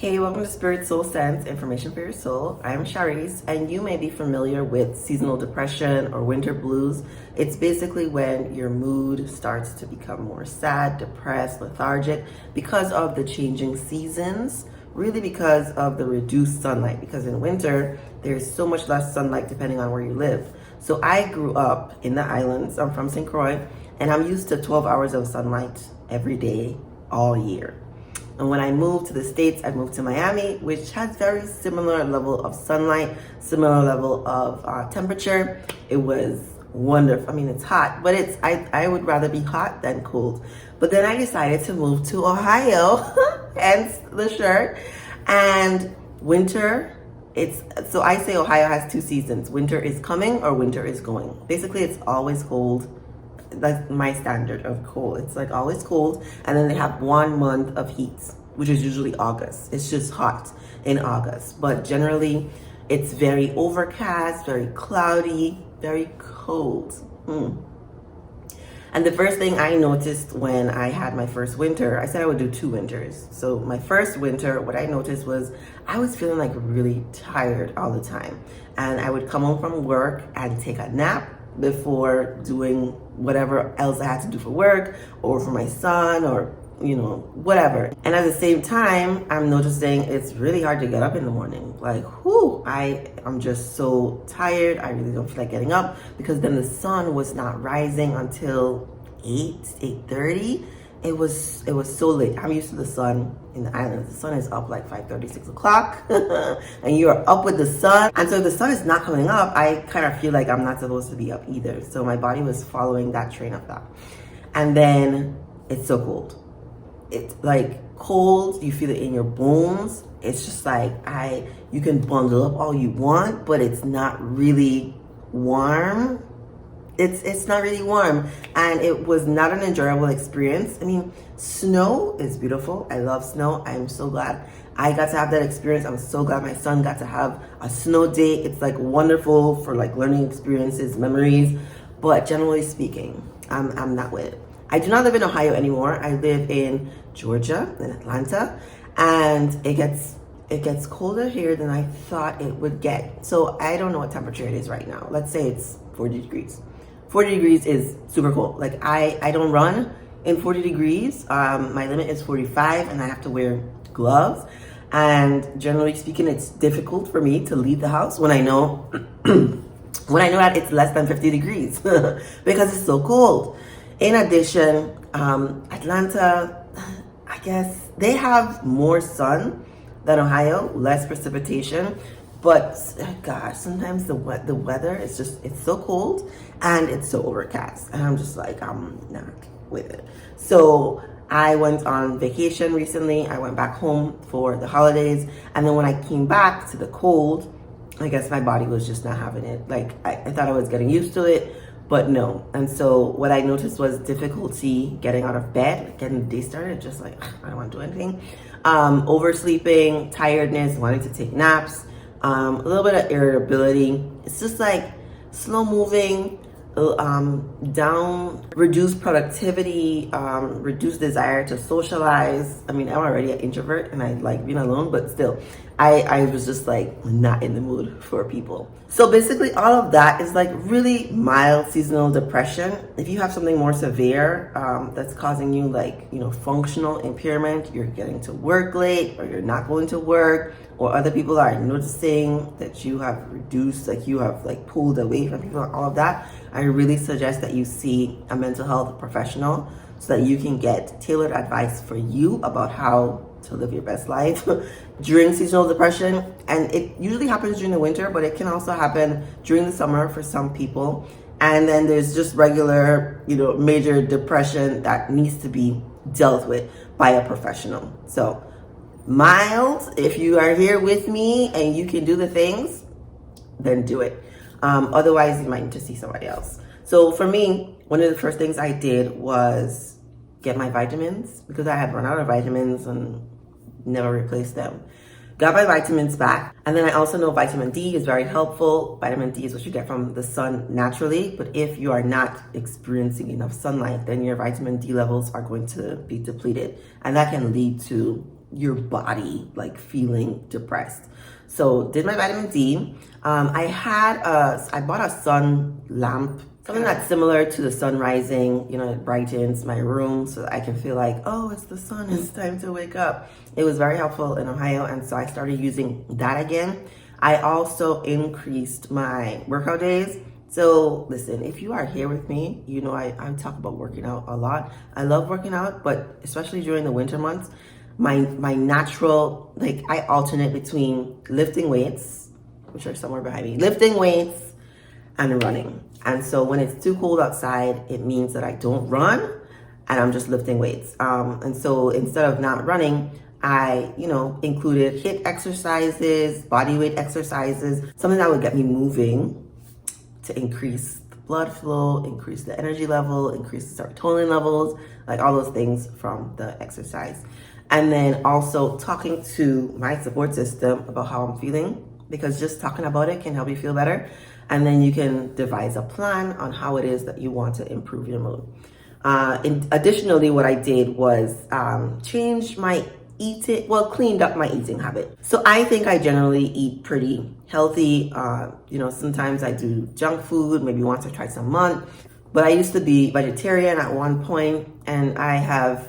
Hey, welcome to Spirit Soul Sense, Information for Your Soul. I'm Shareece, and you may be familiar with seasonal depression or winter blues. It's basically when your mood starts to become more sad, depressed, lethargic because of the changing seasons, really because of the reduced sunlight. Because in winter, there's so much less sunlight depending on where you live. So I grew up in the islands. I'm from St. Croix, and I'm used to 12 hours of sunlight every day, all year. And when I moved to the States, I moved to Miami, which has very similar level of sunlight, similar level of temperature. It was wonderful. I mean, it's hot, but I would rather be hot than cold. But then I decided to move to Ohio, hence the shirt. And winter, so I say Ohio has two seasons. Winter is coming or winter is going. Basically, it's always cold. That's my standard of cold. It's like always cold, and then they have 1 month of heat, which is usually August. It's just hot in August, but generally it's very overcast, very cloudy, very cold. And the first thing I noticed when I had my first winter, I said I would do 2 winters. So my first winter, what I noticed was I was feeling like really tired all the time, and I would come home from work and take a nap before doing whatever else I had to do for work or for my son or whatever. And at the same time, I'm noticing it's really hard to get up in the morning. Like, I'm just so tired. I really don't feel like getting up because then the sun was not rising until 8:30. It was so late. I'm used to the sun in the islands. The sun is up like 5:30, 6 o'clock, and you're up with the sun. And so if the sun is not coming up, I kind of feel like I'm not supposed to be up either. So my body was following that train of thought. And then it's so cold. It's like cold. You feel it in your bones. It's just like you can bundle up all you want, but it's not really warm. It's not really warm, and it was not an enjoyable experience. I mean, snow is beautiful. I love snow. I'm so glad I got to have that experience. I'm so glad my son got to have a snow day. It's like wonderful for like learning experiences, memories. But generally speaking, I'm not with it. I do not live in Ohio anymore. I live in Georgia, in Atlanta, and it gets colder here than I thought it would get. So I don't know what temperature it is right now. Let's say it's 40 degrees. 40 degrees is super cold. Like I don't run in 40 degrees. My limit is 45 and I have to wear gloves. And generally speaking, it's difficult for me to leave the house when I know that it's less than 50 degrees because it's so cold. In addition, Atlanta, I guess they have more sun than Ohio, less precipitation. But gosh, sometimes the weather is it's so cold and it's so overcast. And I'm just like, I'm not with it. So I went on vacation recently. I went back home for the holidays. And then when I came back to the cold, I guess my body was just not having it. Like I thought I was getting used to it, but no. And so what I noticed was difficulty getting out of bed, like getting the day started, just like, I don't want to do anything. Oversleeping, tiredness, wanting to take naps. A little bit of irritability. It's just like slow moving, down, reduced productivity, reduced desire to socialize. I mean, I'm already an introvert and I like being alone, but still, I was just like not in the mood for people. So basically all of that is like really mild seasonal depression. If you have something more severe that's causing you like, functional impairment, you're getting to work late or you're not going to work, or other people are noticing that you have reduced, like you have like pulled away from people, all of that, I really suggest that you see a mental health professional so that you can get tailored advice for you about how to live your best life during seasonal depression. And it usually happens during the winter, but it can also happen during the summer for some people. And then there's just regular, major depression that needs to be dealt with by a professional. So mild, if you are here with me and you can do the things, then do it. Otherwise, you might need to see somebody else. So for me, one of the first things I did was get my vitamins because I had run out of vitamins and never replaced them. Got my vitamins back. And then I also know vitamin D is very helpful. Vitamin D is what you get from the sun naturally. But if you are not experiencing enough sunlight, then your vitamin D levels are going to be depleted. And that can lead to your body like feeling depressed. So did my vitamin D. I bought a sun lamp, something that's similar to the sun rising. You know, it brightens my room so that I can feel like, oh, it's the sun, it's time to wake up. It was very helpful in Ohio, and so I started using that again. I also increased my workout days. So listen, if you are here with me, you know I talk about working out a lot. I love working out, but especially during the winter months, my natural, like, I alternate between lifting weights, which are somewhere behind me, lifting weights and running. And so when it's too cold outside, it means that I don't run and I'm just lifting weights. And so instead of not running, I, included HIIT exercises, body weight exercises, something that would get me moving to increase the blood flow, increase the energy level, increase the serotonin levels, like all those things from the exercise. And then also talking to my support system about how I'm feeling, because just talking about it can help you feel better. And then you can devise a plan on how it is that you want to improve your mood. Additionally, what I did was change my cleaned up my eating habit. So I think I generally eat pretty healthy. Sometimes I do junk food, maybe once or twice a month. But I used to be vegetarian at one point, and I have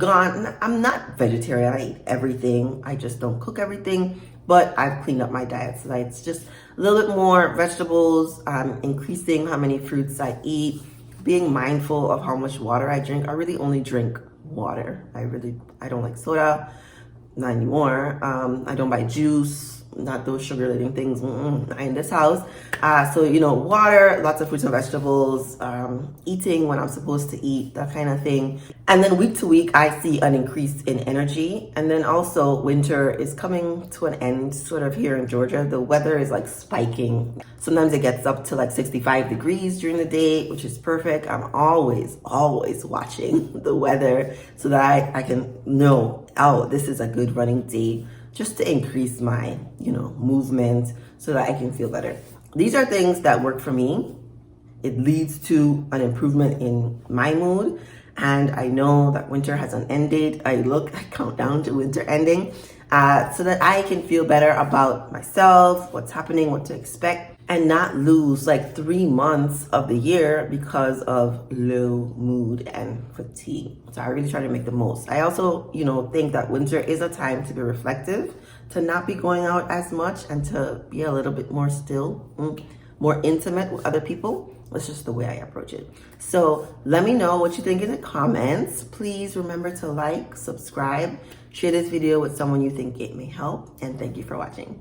I'm not vegetarian. I eat everything. I just don't cook everything. But I've cleaned up my diet. So it's just a little bit more vegetables, increasing how many fruits I eat, being mindful of how much water I drink. I really only drink water. I don't like soda, not anymore. I don't buy juice, not those sugar-laden things, not in this house. So water, lots of fruits and vegetables, eating when I'm supposed to eat, that kind of thing. And then week to week, I see an increase in energy. And then also winter is coming to an end sort of here in Georgia. The weather is like spiking. Sometimes it gets up to like 65 degrees during the day, which is perfect. I'm always watching the weather so that I can know, oh, this is a good running day, just to increase my, movement so that I can feel better. These are things that work for me. It leads to an improvement in my mood. And I know that winter has an end date. I count down to winter ending so that I can feel better about myself, what's happening, what to expect, and not lose like 3 months of the year because of low mood and fatigue. So I really try to make the most. I also, think that winter is a time to be reflective, to not be going out as much, and to be a little bit more still, more intimate with other people. That's just the way I approach it. So let me know what you think in the comments. Please remember to like, subscribe, share this video with someone you think it may help, and thank you for watching.